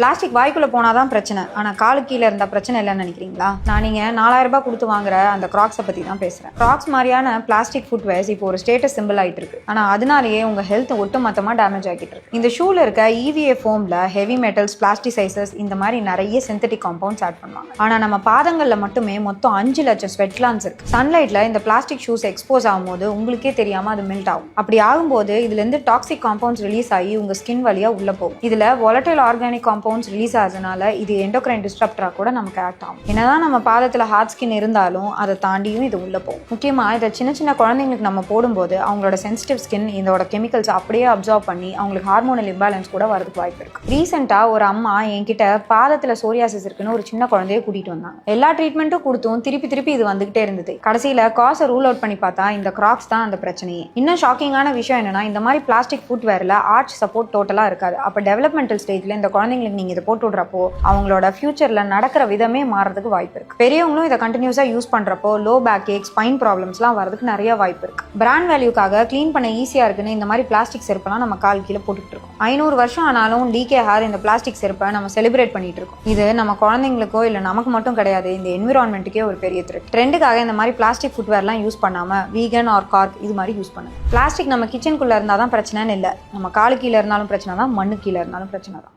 Plastic வாய்க்குள்ள போனாதான் பிரச்சனை, ஆனா காலு கீழே இருந்தா பிரச்சனை இல்லைன்னு நினைக்கிறீங்களா? நான் நீங்க 4000 ரூபாய் கொடுத்து வாங்குற அந்த கிராக்ஸை பத்தி தான் பேசுறேன். கிராக்ஸ் மாதிரியான பிளாஸ்டிக் ஃபுட்வேர்ஸ் இப்போ ஒரு ஸ்டேட்டஸ் சிம்பிள் ஆயிட்டு இருக்கு. ஆனா அதனாலேயே உங்க ஹெல்த் ஒட்டுமொத்தமா டேமேஜ் ஆகிட்டு இருக்கு. இந்த ஷூல இருக்க EVA ஃபோம்ல ஹெவி மெட்டல்ஸ், பிளாஸ்டிசைசஸ், இந்த மாதிரி நிறைய சிந்தட்டிக் காம்பவுண்ட்ஸ் ஆட் பண்ணுவாங்க. ஆனா நம்ம பாதங்கள்ல மட்டுமே மொத்தம் 5 லட்சம் ஸ்வெட் கிளான்ஸ் இருக்கு. சன்லைட்ல இந்த பிளாஸ்டிக் ஷூஸ் எக்ஸ்போஸ் ஆகும்போது உங்களுக்கே தெரியாம அது மெல்ட் ஆகும். அப்படி ஆகும்போது இதுல இருந்து டாக்ஸிக் காம்பவுண்ட்ஸ் ரிலீஸ் ஆகி உங்க ஸ்கின் வழியா உள்ள போகும். இதுல volatile organic compounds ரிலீஸ் ஆகுறதுனால இது எண்டோக்ரைன் டிஸ்டர்ப்டரா கூட நமக்கு ஆக்ட் ஆகும். என்னதான் நம்ம பாதத்துல ஹார்ட் ஸ்கின் இருந்தாலும் அதை தாண்டியும் இது உள்ள போகும். முக்கியமா இதை சின்ன சின்ன குழந்தைங்களுக்கு நம்ம போடும்போது அவங்களோட சென்சிட்டிவ் ஸ்கின் இதோட கெமிக்கல்ஸ் அப்படியே அப்சர்வ் பண்ணி அவங்களுக்கு ஹார்மோனல் இம்பேலன்ஸ் கூட வரதுக்கு வாய்ப்பு இருக்கு. ரீசெண்டா ஒரு அம்மா என்கிட்ட பாதத்துல சோரியாசிஸ் இருக்குன்னு ஒரு சின்ன குழந்தைய கூட்டிட்டு வந்தாங்க. எல்லா ட்ரீட்மெண்ட்டும் கொடுத்தும் திருப்பி இது வந்துகிட்டே இருந்தது. கடைசியில காசை ரூல் அவுட் பண்ணி பார்த்தா இந்த கிராக்ஸ் தான் அந்த பிரச்சனையே. இன்னும் ஷாக்கிங்கான விஷயம் என்னன்னா, இந்த மாதிரி பிளாஸ்டிக் ஃபுட்வேர்ல ஆர்ச் சப்போர்ட் டோட்டலா இருக்காது. அப்ப டெவலப்மெண்டல் ஸ்டேஜ்ல இந்த குழந்தைங்களுக்கு நீங்க இதை போட்டு விடுறப்போ அவங்களோட ஃபியூச்சர்ல நடக்கிற விதமே மாறதுக்கு வாய்ப்பு இருக்கு. பெரியவங்களும் இதை கண்டினியூஸா யூஸ் பண்றப்போ லோ பேக் ஏக், ஸ்பைன் ப்ராப்ளம்ஸ்லாம் வரதுக்கு நிறைய வாய்ப்பு இருக்கு. பிராண்ட் வேல்யூக்காக கிளீன் பண்ண ஈஸியா இருக்குன்னு இந்த மாதிரி பிளாஸ்டிக் செருப்பெல்லாம் நம்ம கால் கீழே போட்டுட்டு இருக்கோம். 500 வருஷம் ஆனாலும் டிகே ஹேர் இந்த பிளாஸ்டிக் செருப்பை நம்ம செலிப்ரேட் பண்ணிட்டு இருக்கோம். இது நம்ம குழந்தைங்களுக்கோ இல்ல நமக்கு மட்டும் கிடையாது, இந்த என்விரான்மெண்ட்டுக்கே ஒரு பெரிய த்ரெட். ட்ரெண்டுக்காக இந்த மாதிரி பிளாஸ்டிக் ஃபுட்வேர்லாம் யூஸ் பண்ணாம வீகன் ஆர் கார்க் இது மாதிரி யூஸ் பண்ணுங்க. பிளாஸ்டிக் நம்ம கிச்சனுக்குள்ள இருந்தாதான் பிரச்சனைன்னு இல்லை, நம்ம காலு கீழே இருந்தாலும் பிரச்சனை தான், மண்ணு கீழே இருந்தாலும் பிரச்சனை தான்.